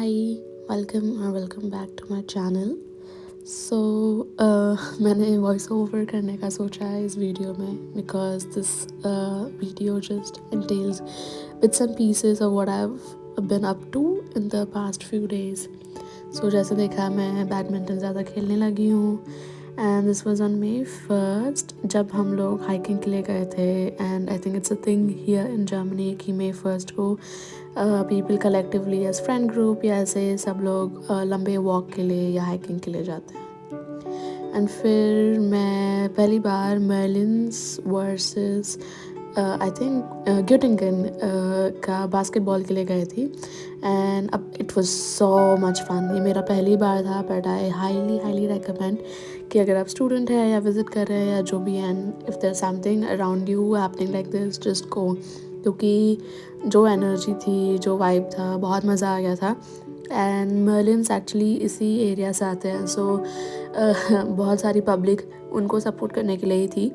Hi welcome back to my channel. So मैंने voice over करने का सोचा है इस वीडियो में because this video just entails bits and pieces of what I've been up to in the past few days. सो जैसे देखा मैं बैडमिंटन ज़्यादा खेलने लगी हूँ and this was on May 1st जब हम लोग हाइकिंग के लिए गए थे। And I think it's a thing here in Germany कि May 1st को people collectively as friend group या ऐसे सब लोग लंबे वॉक के लिए या हाइकिंग के लिए जाते हैं। एंड फिर मैं पहली बार मर्लिन्स वर्सेस आई थिंक ग्यूटिंगन का बास्केटबॉल के लिए गई थी। एंड अब it was so much fun. ये मेरा पहली बार था बट आई हाईली रेकमेंड कि अगर आप स्टूडेंट हैं या विज़िट कर रहे हैं या जो भी and if there something around you happening like this just go, क्योंकि जो एनर्जी थी जो वाइब था बहुत मज़ा आ गया था। एंड मर्लिन्स एक्चुअली इसी एरिया से आते हैं सो बहुत सारी पब्लिक उनको सपोर्ट करने के लिए ही थी।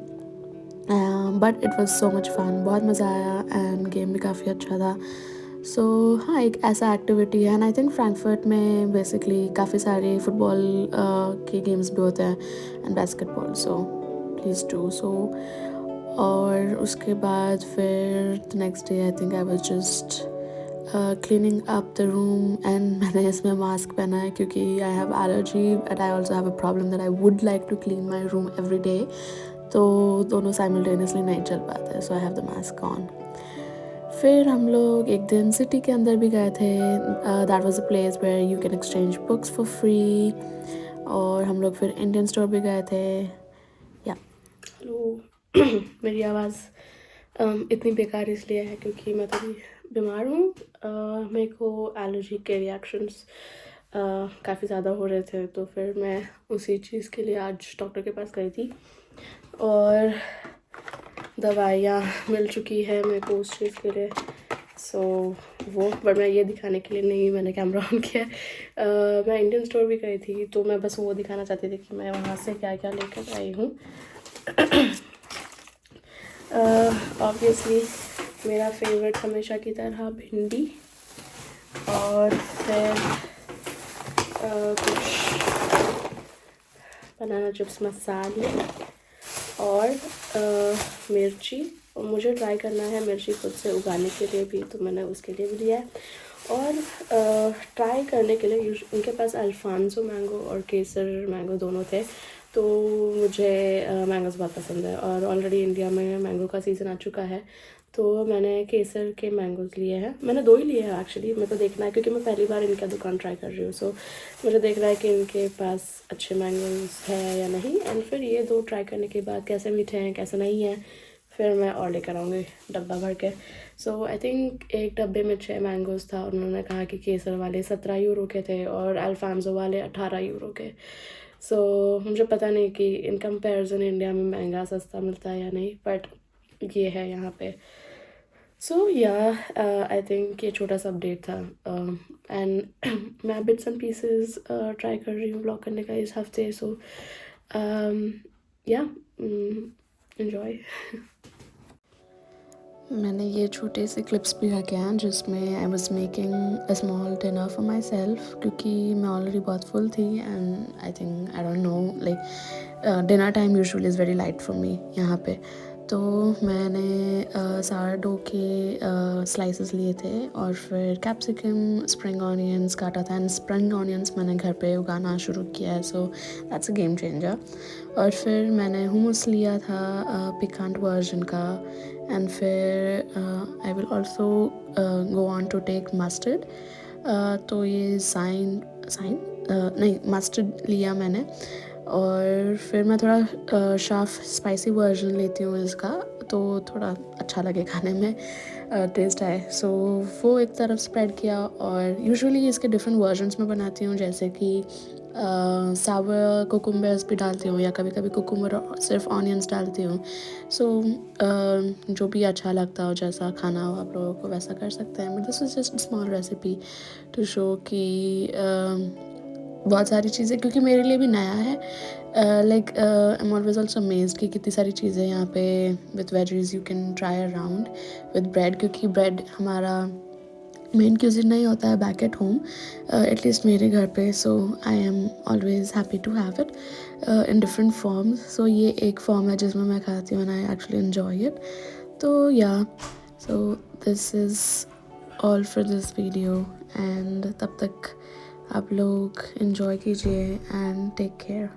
But it was so much fun, बहुत मज़ा आया एंड गेम भी काफ़ी अच्छा था। सो हाँ, एक ऐसा एक्टिविटी है एंड आई थिंक फ्रैंकफर्ट में बेसिकली काफ़ी सारे फुटबॉल के गेम्स भी होते हैं and basketball, so please do so. और उसके बाद फिर the next day I think I was just cleaning up the room and मैंने इसमें मास्क पहना है क्योंकि I have allergy and I also have a problem that I would like to clean my room every day, तो दोनों simultaneously नहीं चल पाते, so I have the mask on. फिर हम लोग एक दिन सिटी के अंदर भी गए थे। That was a place where you can exchange books for free. और हम लोग फिर इंडियन स्टोर भी गए थे। या हेलो मेरी आवाज़ इतनी बेकार इसलिए है क्योंकि मैं थोड़ी बीमार हूँ। मेरे को एलर्जी के रिएक्शंस काफ़ी ज़्यादा हो रहे थे, तो फिर मैं उसी चीज़ के लिए आज डॉक्टर के पास गई थी और दवाइयाँ मिल चुकी है मेरे को उस चीज़ के लिए। सो वो बट मैं ये दिखाने के लिए नहीं मैंने कैमरा ऑन किया। मैं इंडियन स्टोर भी गई थी तो मैं बस वो दिखाना चाहती थी कि मैं वहाँ से क्या क्या लेकर आई हूँ। ऑब्वियसली मेरा फेवरेट हमेशा की तरह भिंडी और फिर कुछ बनाना चिप्स मसाले और मिर्ची। और मुझे ट्राई करना है मिर्ची खुद से उगाने के लिए भी, तो मैंने उसके लिए भी लिया है। और ट्राई करने के लिए उनके पास अल्फांसो मैंगो और केसर मैंगो दोनों थे, तो मुझे मैंगोज़ बहुत पसंद है और ऑलरेडी इंडिया में मैंगो का सीज़न आ चुका है, तो मैंने केसर के मैंगोज़ लिए हैं। मैंने 2 ही लिए हैं एक्चुअली, मेरे को देखना है क्योंकि मैं पहली बार इनका दुकान ट्राई कर रही हूँ, सो मुझे देखना है कि इनके पास अच्छे मैंगोज़ है या नहीं। एंड फिर ये 2 ट्राई करने के बाद कैसे मीठे हैं कैसे नहीं हैं फिर मैं और लेकर आऊँगी डब्बा भर के। सो आई थिंक एक डब्बे में 6 मैंगोज़ था और उन्होंने कहा कि केसर वाले 17 यूरो के थे और अल्फांसो वाले 18 यूरो के। सो मुझे पता नहीं कि इन कंपैरिजन इंडिया में महंगा सस्ता मिलता है या नहीं, बट ये है यहाँ पे। सो या आई थिंक ये छोटा सा अपडेट था। एंड मैं बिट्स एंड पीसेस ट्राई कर रही हूँ ब्लॉग करने का इस हफ्ते, सो या एन्जॉय। मैंने ये छोटे से क्लिप्स भी रखे हैं जिसमें I was making a small dinner for my self, क्योंकि मैं ऑलरेडी बहुत फुल थी and I think I don't know like dinner time usually is very light for me यहाँ पे। तो मैंने सारडो के स्लाइसेस लिए थे और फिर कैप्सिकम स्प्रिंग ऑनियंस काटा था एंड स्प्रिंग ऑनियंस मैंने घर पे उगाना शुरू किया है, so that's a game changer. और फिर मैंने hummus लिया था पिकांट वर्जन का। एंड फिर I will also go on to take mustard. तो ये साइन साइन नहीं मस्टर्ड लिया मैंने। और फिर मैं थोड़ा शार्प स्पाइसी वर्जन लेती हूँ इसका, तो थोड़ा अच्छा लगे खाने में, टेस्ट आए। सो वो एक तरफ स्प्रेड किया और यूजुअली इसके डिफरेंट वर्जन्स में बनाती हूँ, जैसे कि सावर कुकुम्बर्स भी डालती हूँ या कभी कभी कुकुम्बर और सिर्फ ऑनियंस डालती हूँ। सो जो भी अच्छा लगता हो जैसा खाना हो आप लोगों को वैसा कर सकते हैं, but this is just small recipe to show कि बहुत सारी चीज़ें क्योंकि मेरे लिए भी नया है। Like I am always also amazed कि कितनी सारी चीज़ें यहाँ पे with veggies you can try around with bread, क्योंकि ब्रेड हमारा मेन क्यूजिन नहीं होता है बैक एट होम, एटलीस्ट मेरे घर पे. So I am always happy to have it in different forms. So ये एक फॉर्म है जिसमें मैं खाती हूँ and I actually enjoy it. तो yeah, so this is all for this video. And तब तक आप लोग इन्जॉय कीजिए एंड टेक केयर.